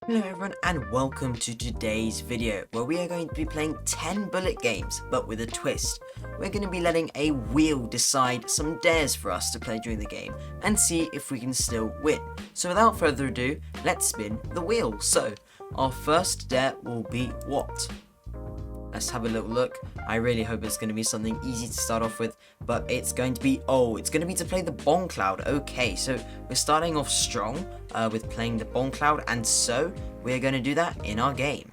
Hello everyone and welcome to today's video where we are going to be playing 10 bullet games but with a twist. We're going to be letting a wheel decide some dares for us to play during the game and see if we can still win. So without further ado, let's spin the wheel. So our first dare will be what? Let's have a little look. I really hope it's going to be something easy to start off with, but it's going to be, it's going to be to play the BONGCLOUD. Okay, so we're starting off strong with playing the BONGCLOUD, and so we're going to do that in our game.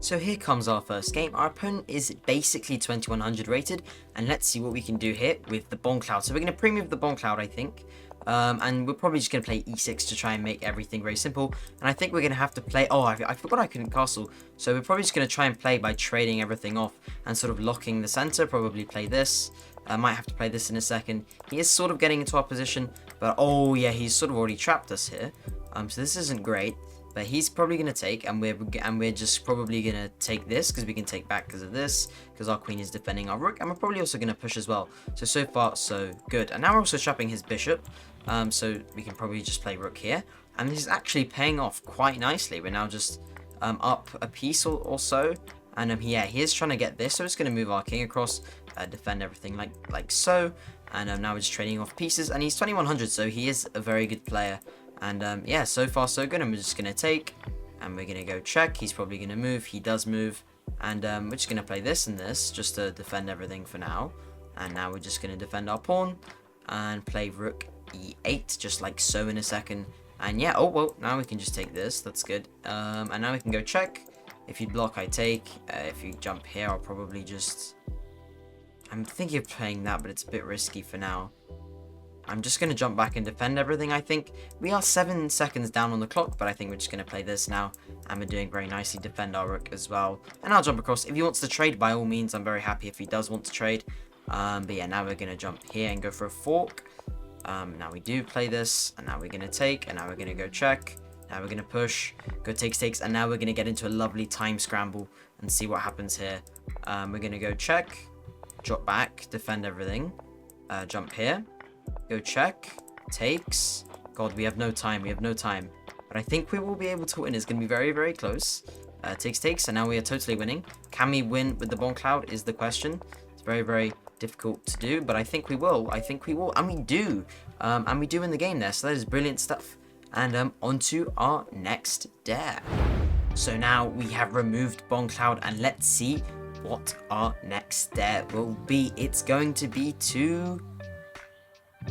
So here comes our first game. Our opponent is basically 2100 rated, and let's see what we can do here with the BONGCLOUD. So we're going to pre-move the BONGCLOUD, I think. And we're probably just going to play e6 to try and make everything very simple. And I think we're going to have to play... I forgot I couldn't castle. So we're probably just going to try and play by trading everything off and sort of locking the center. Probably play this. I might have to play this in a second. He is sort of getting into our position. But, yeah, he's sort of already trapped us here. So this isn't great. But he's probably going to take, and we're just probably going to take this, because we can take back because of this, because our queen is defending our rook, and we're probably also going to push as well. So far, so good. And now we're also trapping his bishop, so we can probably just play rook here. And this is actually paying off quite nicely. We're now just up a piece or so, and yeah, he is trying to get this, so it's going to move our king across, defend everything like so, and now we're just trading off pieces, and he's 2100, so he is a very good player. And yeah, so far so good. And we're just going to take, and we're going to go check. He's probably going to move. He does move. And we're just going to play this and this just to defend everything for now. And now we're just going to defend our pawn and play rook e8 just like so in a second. And yeah, well, now we can just take this. That's good. And now we can go check. If you block, I take. If you jump here, I'll probably just... I'm thinking of playing that, but it's a bit risky for now. I'm just going to jump back and defend everything, I think. We are 7 seconds down on the clock, but I think we're just going to play this now. And we're doing very nicely, defend our rook as well. And I'll jump across. If he wants to trade, by all means, I'm very happy if he does want to trade. But yeah, now we're going to jump here and go for a fork. Now we do play this, and now we're going to take, and now we're going to go check. Now we're going to push, go takes, and now we're going to get into a lovely time scramble and see what happens here. We're going to go check, drop back, defend everything, jump here. Go check, takes. God, we have no time. But I think we will be able to win. It's going to be very, very close. Takes, and now we are totally winning. Can we win with the BONGCLOUD is the question. It's very, very difficult to do, but I think we will. And we do. And we do in the game there, so that is brilliant stuff. And on to our next dare. So now we have removed BONGCLOUD, and let's see what our next dare will be. It's going to be to...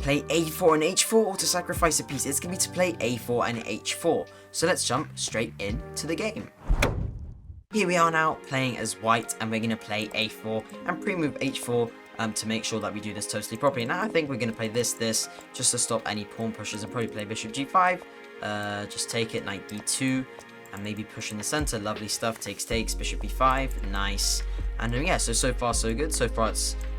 play a4 and h4, or to sacrifice a piece. It's going to be to play a4 and h4. So let's jump straight into the game. Here we are now playing as white, and we're going to play a4 and pre-move h4 to make sure that we do this totally properly. Now I think we're going to play this just to stop any pawn pushes, and probably play bishop g5. Just take it, knight d2, and maybe push in the center. Lovely stuff. Takes, bishop b5. Nice. And yeah, so far so good. So far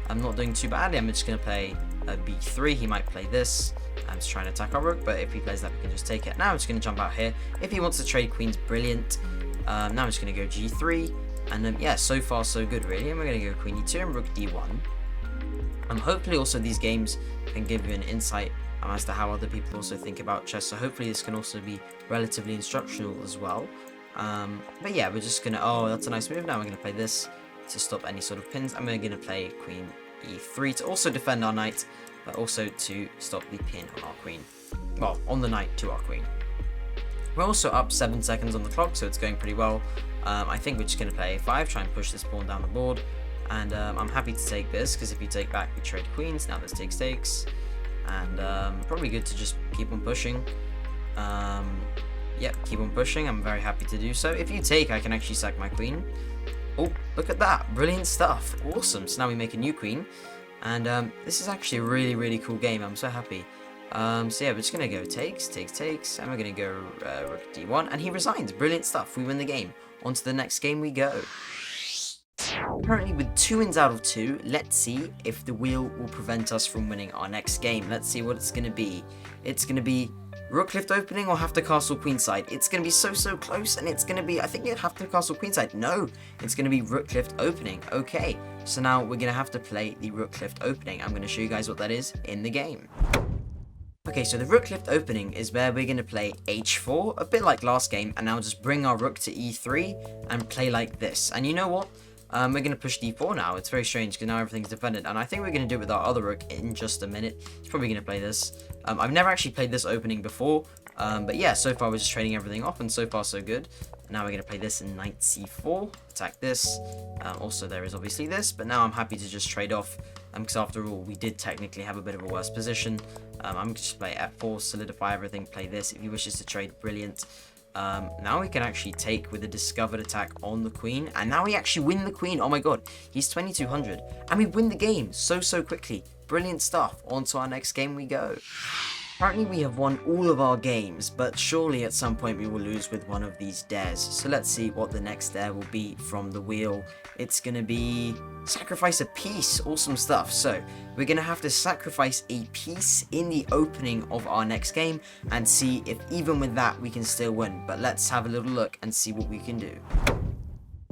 I'm not doing too badly. I'm just going to play b3. He might play this. I'm just trying to attack our rook, but if he plays that, we can just take it. Now I'm just going to jump out here. If he wants to trade queens, brilliant. Now I'm just going to go g3, and yeah, so far so good really. And we're going to go queen e2 and rook d1. Hopefully also these games can give you an insight as to how other people also think about chess, so hopefully this can also be relatively instructional as well. But yeah, we're just going to, that's a nice move. Now we're going to play this to stop any sort of pins, and we're going to play queen e3 to also defend our knight, but also to stop the pin on our queen. Well, on the knight to our queen. We're also up 7 seconds on the clock, so it's going pretty well. I think we're just going to play a5, try and push this pawn down the board. And I'm happy to take this, because if you take back, we trade queens. Now this takes. And probably good to just keep on pushing. Yep, keep on pushing. I'm very happy to do so. If you take, I can actually sack my queen. Oh, look at that. Brilliant stuff. Awesome. So now we make a new queen. And this is actually a really, really cool game. I'm so happy. So yeah, we're just going to go takes. And we're going to go rook d1. And he resigns. Brilliant stuff. We win the game. On to the next game we go. Currently with 2 wins out of 2. Let's see if the wheel will prevent us from winning our next game. Let's see what it's going to be. It's going to be rook lift opening or have to castle queenside. It's going to be so close, and it's going to be, I think you'd have to castle queenside. No, it's going to be rook lift opening. Okay, so now we're going to have to play the rook lift opening. I'm going to show you guys what that is in the game. Okay, so the rook lift opening is where we're going to play h4, a bit like last game, and now just bring our rook to e3 and play like this. And you know what? We're going to push d4 now. It's very strange because now everything's defended, and I think we're going to do it with our other rook in just a minute. He's probably going to play this. I've never actually played this opening before, but yeah, so far we're just trading everything off, and so far so good. Now we're going to play this in knight c4, attack this. Also, there is obviously this, but now I'm happy to just trade off, because after all, we did technically have a bit of a worse position. I'm going to just play f4, solidify everything, play this. If he wishes to trade, brilliant. Now we can actually take with a discovered attack on the queen, and now we actually win the queen. Oh my god, he's 2200, and we win the game so quickly. Brilliant stuff. On to our next game we go. Currently we have won all of our games, but surely at some point we will lose with one of these dares. So let's see what the next dare will be from the wheel. It's going to be sacrifice a piece. Awesome stuff. So we're going to have to sacrifice a piece in the opening of our next game and see if even with that we can still win. But let's have a little look and see what we can do.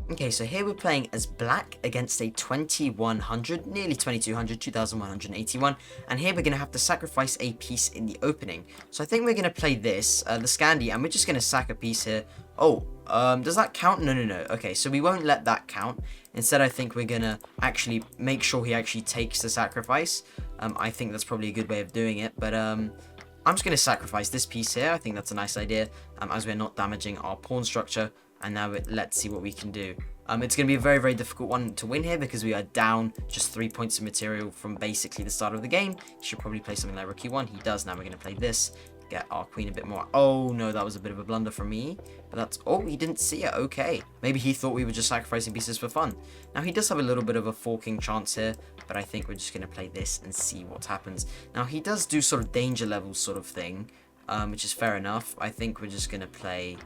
Okay, so here we're playing as black against a 2100, nearly 2200, 2181, and here we're going to have to sacrifice a piece in the opening. So I think we're going to play this, the Scandi, and we're just going to sack a piece here. Oh, does that count? No. Okay, so we won't let that count. Instead, I think we're going to actually make sure he actually takes the sacrifice. I think that's probably a good way of doing it, but I'm just going to sacrifice this piece here. I think that's a nice idea, as we're not damaging our pawn structure. And now let's see what we can do. It's going to be a very difficult one to win here because we are down just 3 points of material from basically the start of the game. He should probably play something like rook e1. He does. Now we're going to play this. Get our queen a bit more. Oh no, that was a bit of a blunder from me. But that's... Oh, he didn't see it. Okay. Maybe he thought we were just sacrificing pieces for fun. Now he does have a little bit of a forking chance here. But I think we're just going to play this and see what happens. Now he does do sort of danger level sort of thing. Which is fair enough. I think we're just going to play...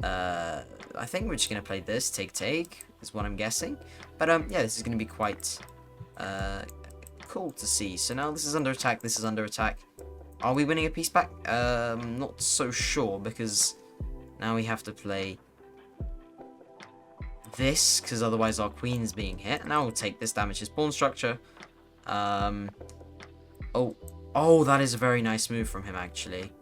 I think we're just going to play this, take, is what I'm guessing. But, yeah, this is going to be quite, cool to see. So now this is under attack, this is under attack. Are we winning a piece back? Not so sure, because now we have to play this, because otherwise our queen's being hit. Now we'll take this, damage his pawn structure. Oh, that is a very nice move from him, actually.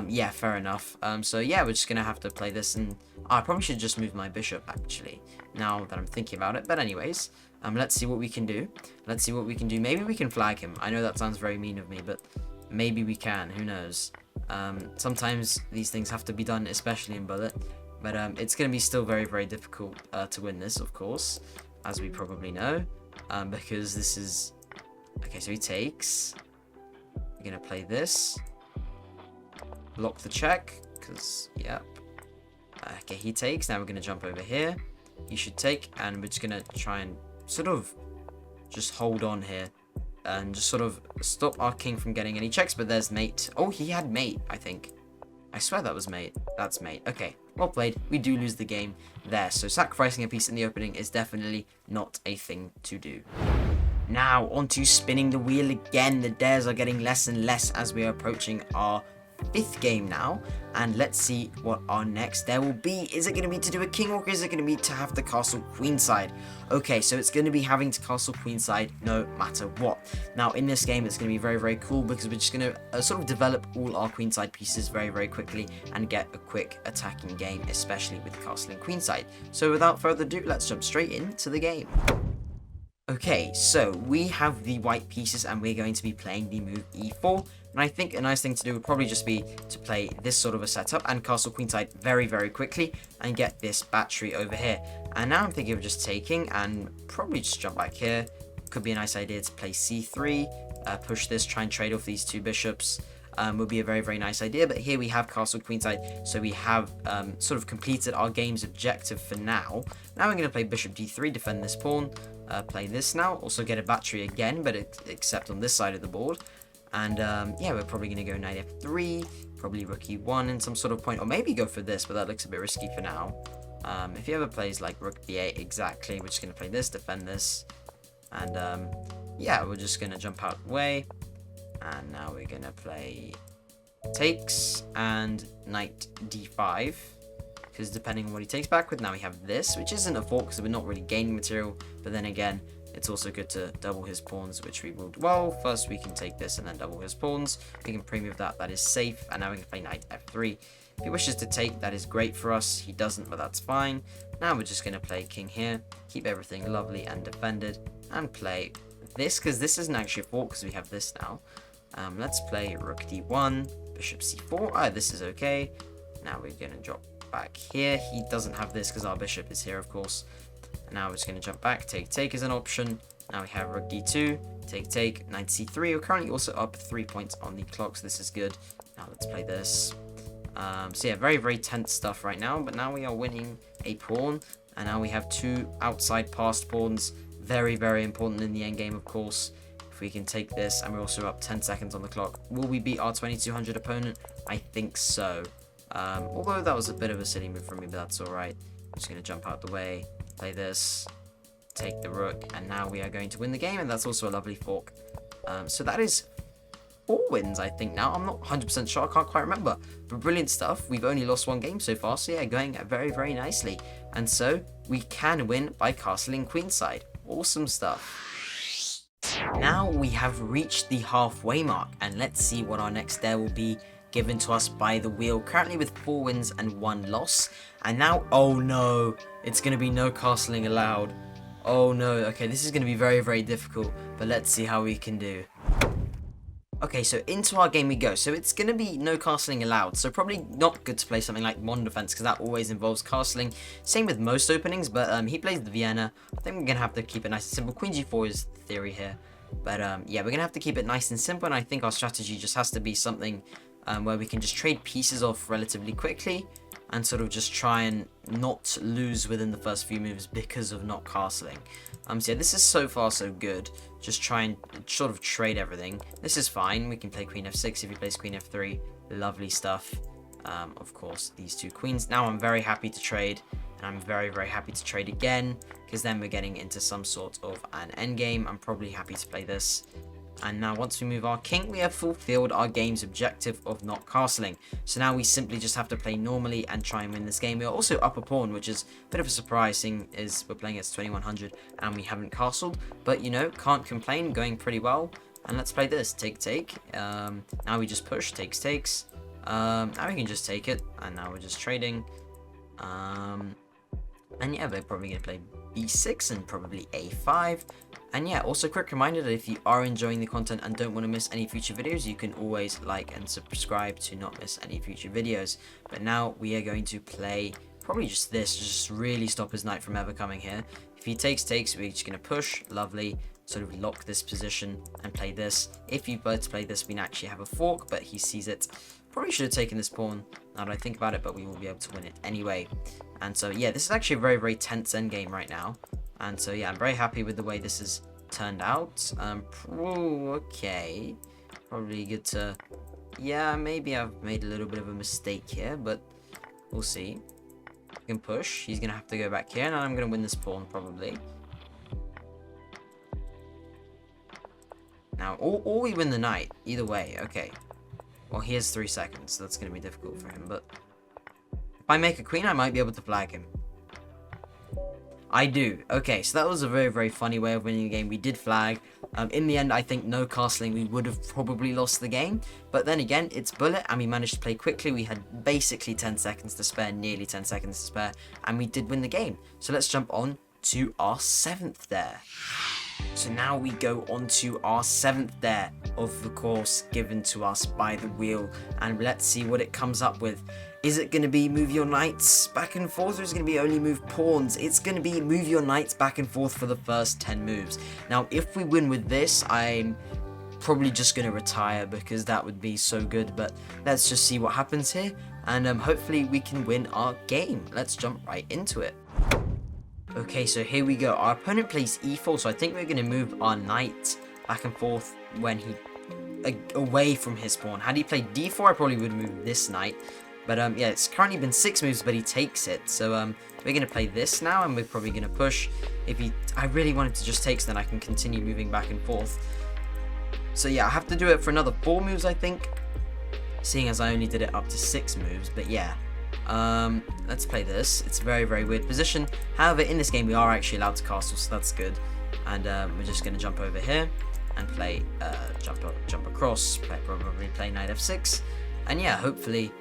Yeah, fair enough. So yeah, we're just gonna have to play this, and I probably should just move my bishop, actually, now that I'm thinking about it. But anyways, let's see what we can do. Maybe we can flag him. I know that sounds very mean of me, but maybe we can. Who knows? Sometimes these things have to be done, especially in Bullet. But it's gonna be still very difficult to win this, of course, as we probably know, because this is... Okay, so he takes. We're gonna play this. Block the check, because, yep. Okay, he takes. Now we're going to jump over here. He should take, and we're just going to try and sort of just hold on here. And just sort of stop our king from getting any checks, but there's mate. Oh, he had mate, I think. I swear that was mate. That's mate. Okay, well played. We do lose the game there. So sacrificing a piece in the opening is definitely not a thing to do. Now, on to spinning the wheel again. The dares are getting less and less as we are approaching our 5th game now, and let's see what our next dare will be. Is it going to be to do a king, or is it going to be to have the castle queenside? Okay, so it's going to be having to castle queenside no matter what. Now in this game it's going to be very cool because we're just going to sort of develop all our queenside pieces very quickly and get a quick attacking game, especially with castling queenside. So without further ado, let's jump straight into the game. Okay, so we have the white pieces and we're going to be playing the move e4. And I think a nice thing to do would probably just be to play this sort of a setup and castle queenside very quickly and get this battery over here. And now I'm thinking of just taking and probably just jump back here. Could be a nice idea to play c3, push this, try and trade off these two bishops. Would be a very nice idea, but here we have castle queenside, so we have sort of completed our game's objective for now. Now we're going to play bishop d3, defend this pawn, play this now, also get a battery again, but except on this side of the board. And yeah, we're probably going to go knight f3, probably rook e1 in some sort of point, or maybe go for this, but that looks a bit risky for now. If he ever plays like rook b8, exactly, we're just going to play this, defend this, and yeah, we're just going to jump out of the way. And now we're going to play takes and knight d5, because depending on what he takes back with, now we have this, which isn't a fork because we're not really gaining material, but then again, it's also good to double his pawns, which we will. Well, first we can take this and then double his pawns. We can pre-move that. That is safe. And now we can play knight f3. If he wishes to take, that is great for us. He doesn't, but that's fine. Now we're just going to play king here. Keep everything lovely and defended. And play this, because this isn't actually a fork, because we have this now. Let's play rook d1, bishop c4. Ah, this is okay. Now we're going to drop back here. He doesn't have this because our bishop is here, of course. And now we're just going to jump back. Take is an option. Now we have rook d2, take, knight c3. We're currently also up 3 points on the clock, so this is good. Now let's play this. So yeah, very, very tense stuff right now. But now we are winning a pawn. And now we have 2 outside passed pawns. Very, very important in the endgame, of course. If we can take this, and we're also up 10 seconds on the clock. Will we beat our 2200 opponent? I think so. Although that was a bit of a silly move from me, but that's alright. I'm just going to jump out the way, play this, take the rook, and now we are going to win the game, and that's also a lovely fork. So that is 4 wins, I think, now. I'm not 100% sure, I can't quite remember. But brilliant stuff. We've only lost 1 game so far, so yeah, going very, very nicely. And so, we can win by castling queenside. Awesome stuff. Now we have reached the halfway mark, and let's see what our next dare will be given to us by the wheel, currently with 4 wins and 1 loss. And now, oh no, it's going to be no castling allowed. Oh no, okay, this is going to be very, very difficult, but let's see how we can do. Okay, so into our game we go. So it's going to be no castling allowed, so probably not good to play something like modern defense, because that always involves castling. Same with most openings, but he plays the Vienna. I think we're going to have to keep it nice and simple. Queen g4 is the theory here, but yeah, we're going to have to keep it nice and simple, and I think our strategy just has to be something where we can just trade pieces off relatively quickly and sort of just try and not lose within the first few moves because of not castling. So yeah, this is so far so good. Just try and sort of trade everything. This is fine. We can play queen f6 if he plays queen f3. Lovely stuff. Of course, these 2 queens. Now I'm very happy to trade, and I'm very, very happy to trade again, because then we're getting into some sort of an endgame. I'm probably happy to play this. And now once we move our king, we have fulfilled our game's objective of not castling. So now we simply just have to play normally and try and win this game. We are also up a pawn, which is a bit of a surprise, seeing as we're playing against 2100 and we haven't castled. But, you know, can't complain, going pretty well. And let's play this, take. Now we just push, takes. Now we can just take it, and now we're just trading. And yeah, they're probably going to play b6 and probably a5. And yeah, also quick reminder that if you are enjoying the content and don't want to miss any future videos, you can always like and subscribe to not miss any future videos. But now we are going to play probably just this, just really stop his knight from ever coming here. If he takes, we're just going to push, lovely, sort of lock this position and play this. If you both play this, we can actually have a fork, but he sees it. Probably should have taken this pawn, now that I think about it, but we will be able to win it anyway. And so yeah, this is actually a very, very tense endgame right now. And so yeah, I'm very happy with the way this has turned out. Okay, probably good to, yeah, maybe I've made a little bit of a mistake here, but we'll see. I can push, he's gonna have to go back here, and I'm gonna win this pawn probably. Now, or we win the knight, either way. Okay, well, he has 3 seconds, so that's gonna be difficult for him, but if I make a queen, I might be able to flag him. I do. Okay, so that was a very, very funny way of winning the game. We did flag. In the end, I think no castling, we would have probably lost the game. But then again, it's bullet, and we managed to play quickly. We had basically 10 seconds to spare, nearly 10 seconds to spare, and we did win the game. So let's jump on to our 7th dare. So now we go on to our 7th dare of the course given to us by the wheel, and let's see what it comes up with. Is it going to be move your knights back and forth, or is it going to be only move pawns? It's going to be move your knights back and forth for the first 10 moves. Now, if we win with this, I'm probably just going to retire, because that would be so good. But let's just see what happens here, and hopefully we can win our game. Let's jump right into it. Okay, so here we go. Our opponent plays e4, so I think we're going to move our knight back and forth when he away from his pawn. Had he played d4, I probably would have moved this knight. But yeah, it's currently been 6 moves, but he takes it. So we're going to play this now, and we're probably going to push. I really wanted to just take, so then I can continue moving back and forth. So yeah, I have to do it for another 4 moves, I think, seeing as I only did it up to 6 moves. But yeah, let's play this. It's a very, very weird position. However, in this game, we are actually allowed to castle, so that's good. And we're just going to jump over here and play jump across, probably play knight f6. And yeah, hopefully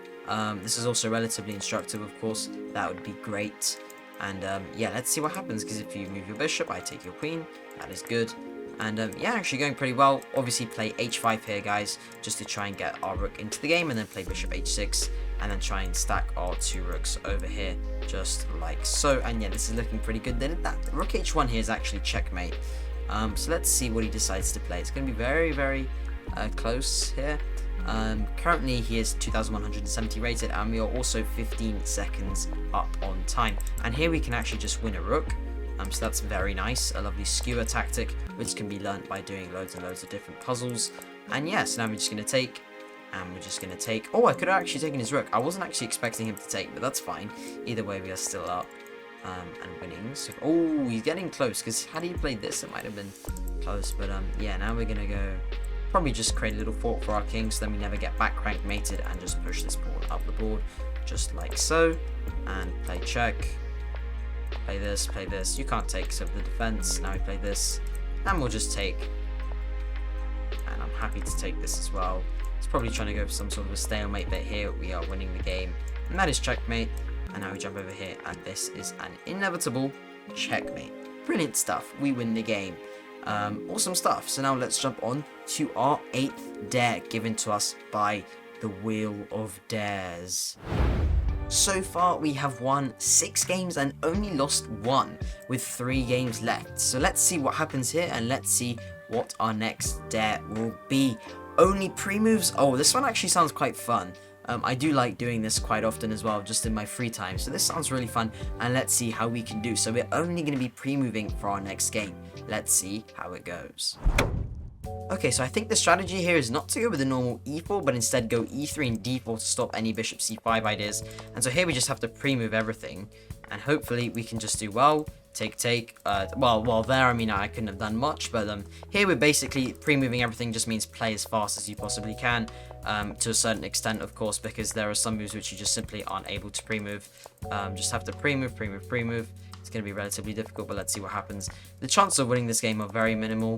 this is also relatively instructive, of course. That would be great. And yeah, let's see what happens, because if you move your bishop, I take your queen. That is good. And yeah, actually going pretty well. Obviously play h5 here, guys, just to try and get our rook into the game, and then play bishop h6, and then try and stack our 2 rooks over here, just like so. And yeah, this is looking pretty good. Then that rook h1 here is actually checkmate. So let's see what he decides to play. It's going to be very, very close here. Currently he is 2170 rated, and we are also 15 seconds up on time. And here we can actually just win a rook. So that's very nice. A lovely skewer tactic, which can be learnt by doing loads and loads of different puzzles. And yeah, so now we're just going to take, and we're just going to take. Oh, I could have actually taken his rook. I wasn't actually expecting him to take, but that's fine. Either way, we are still up and winning. So, oh, he's getting close, because had he played this, it might have been close. But yeah, now we're going to go, probably just create a little fort for our king, so then we never get back crank mated, and just push this pawn up the board, just like so. And play check. Play this, play this. You can't take, so the defense. Now we play this, and we'll just take. And I'm happy to take this as well. It's probably trying to go for some sort of a stalemate, but here we are winning the game, and that is checkmate. And now we jump over here, and this is an inevitable checkmate. Brilliant stuff. We win the game. Awesome stuff. So now let's jump on to our 8th dare, given to us by the Wheel of Dares. So far, we have won 6 games and only lost 1, with 3 games left. So let's see what happens here, and let's see what our next dare will be. Only pre-moves. Oh, this one actually sounds quite fun. I do like doing this quite often as well, just in my free time. So this sounds really fun, and let's see how we can do. So we're only going to be pre-moving for our next game. Let's see how it goes. Okay, so I think the strategy here is not to go with the normal e4, but instead go e3 and d4 to stop any bishop c5 ideas. And so here we just have to pre-move everything, and hopefully we can just do well. Take. Well, there, I mean, I couldn't have done much, but here we're basically pre-moving everything. Just means play as fast as you possibly can, to a certain extent, of course, because there are some moves which you just simply aren't able to pre-move. Just have to pre-move. It's going to be relatively difficult, but let's see what happens. The chances of winning this game are very minimal,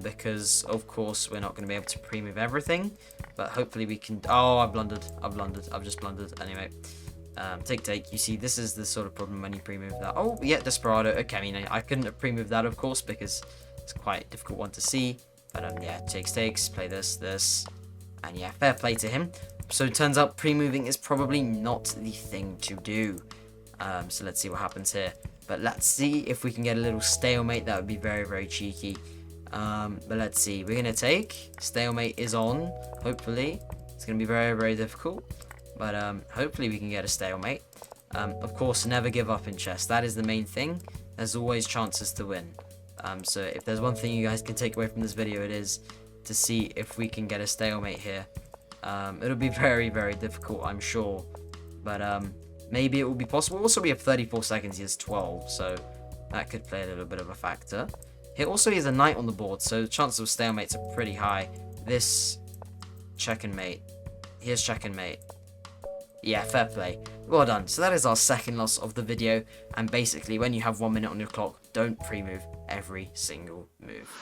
because, of course, we're not going to be able to pre-move everything, but hopefully we can. Oh, I've just blundered. Anyway. Take. You see, this is the sort of problem when you pre-move that. Oh, yeah, Desperado. Okay, I mean, I couldn't have pre-moved that, of course, because it's quite a difficult one to see. But, yeah, takes. Play this. And, yeah, fair play to him. So, it turns out pre-moving is probably not the thing to do. So, let's see what happens here. But let's see if we can get a little stalemate. That would be very, very cheeky. But let's see. We're going to take. Stalemate is on, hopefully. It's going to be very, very difficult. But hopefully we can get a stalemate. Of course, never give up in chess. That is the main thing. There's always chances to win. So if there's one thing you guys can take away from this video, it is to see if we can get a stalemate here. It'll be very, very difficult, I'm sure. But maybe it will be possible. Also, we have 34 seconds. He has 12. So that could play a little bit of a factor. Here also, he has a knight on the board. So the chances of stalemates are pretty high. This check and mate. Here's check and mate. Yeah, fair play. Well done. So that is our second loss of the video. And basically, when you have 1 minute on your clock, don't pre-move every single move.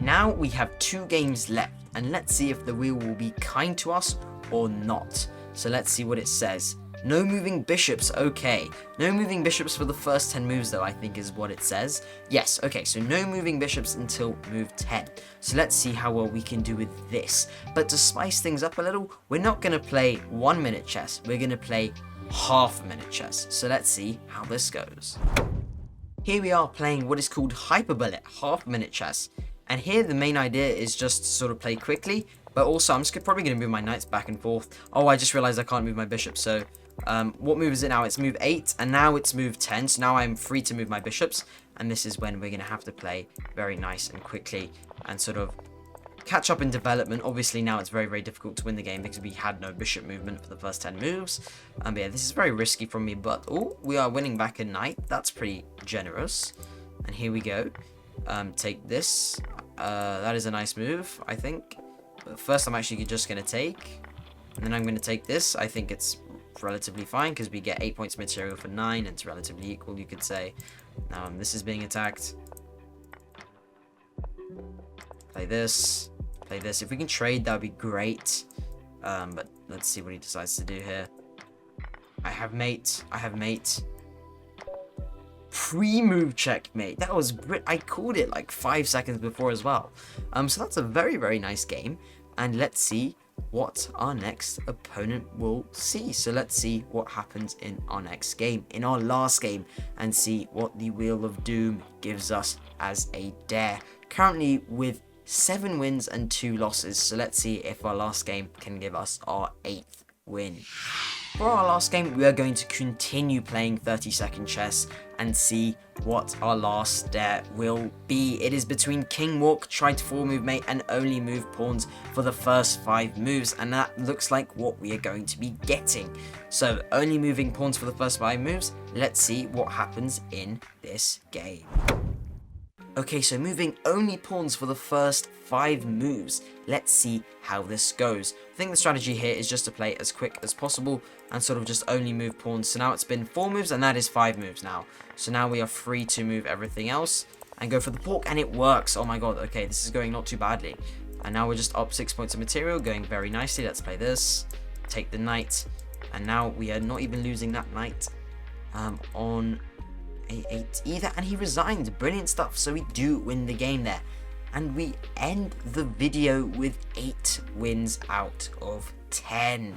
Now we have 2 games left. And let's see if the wheel will be kind to us or not. So let's see what it says. No moving bishops, okay. No moving bishops for the first 10 moves, though, I think is what it says. Yes, okay, so no moving bishops until move 10. So let's see how well we can do with this. But to spice things up a little, we're not going to play 1 minute chess. We're going to play half-minute chess. So let's see how this goes. Here we are playing what is called hyperbullet, half-minute chess. And here the main idea is just to sort of play quickly. But also, I'm just probably going to move my knights back and forth. Oh, I just realized I can't move my bishop, so... what move is it now? It's move 8, and now it's move 10, so now I'm free to move my bishops, and this is when we're going to have to play very nice and quickly, and sort of catch up in development. Obviously, now it's very, very difficult to win the game, because we had no bishop movement for the first 10 moves, but yeah, this is very risky from me, but, oh, we are winning back a knight. That's pretty generous, and here we go. Take this. That is a nice move, I think, but first I'm actually just going to take, and then I'm going to take this. I think it's relatively fine because we get 8 points of material for 9. It's relatively equal, you could say. Now this is being attacked. Play this. Play this. If we can trade, that would be great. But let's see what he decides to do here. I have mate. I have mate. Pre-move checkmate. That was I called it like 5 seconds before as well. So that's a very, very nice game. And let's see what our next opponent will see. So let's see what happens in our next game, in our last game, and see what the Wheel of Doom gives us as a dare. Currently with 7 wins and 2 losses. So let's see if our last game can give us our 8th win. For our last game, we are going to continue playing 30-second chess and see what our last dare will be. It is between King Walk, try to 4-move mate, and only move pawns for the first 5 moves, and that looks like what we are going to be getting. So, only moving pawns for the first 5 moves. Let's see what happens in this game. Okay, so moving only pawns for the first 5 moves. Let's see how this goes. I think the strategy here is just to play as quick as possible and sort of just only move pawns. So now it's been 4 moves and that is 5 moves now. So now we are free to move everything else and go for the pork, and it works. Oh my god, okay, this is going not too badly. And now we're just up 6 points of material, going very nicely. Let's play this, take the knight, and now we are not even losing that knight on A8 either, and he resigned. Brilliant stuff. So we do win the game there, and we end the video with 8 wins out of 10.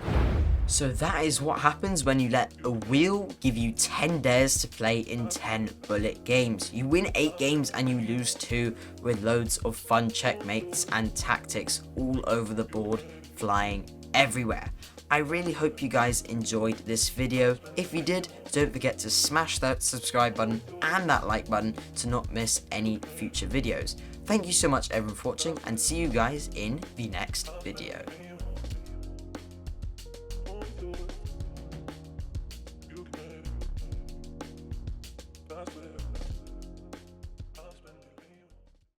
So that is what happens when you let a wheel give you 10 dares to play in 10 bullet games. You win 8 games and you lose 2 with loads of fun checkmates and tactics all over the board, flying everywhere. I really hope you guys enjoyed this video. If you did, don't forget to smash that subscribe button and that like button to not miss any future videos. Thank you so much everyone for watching, and see you guys in the next video.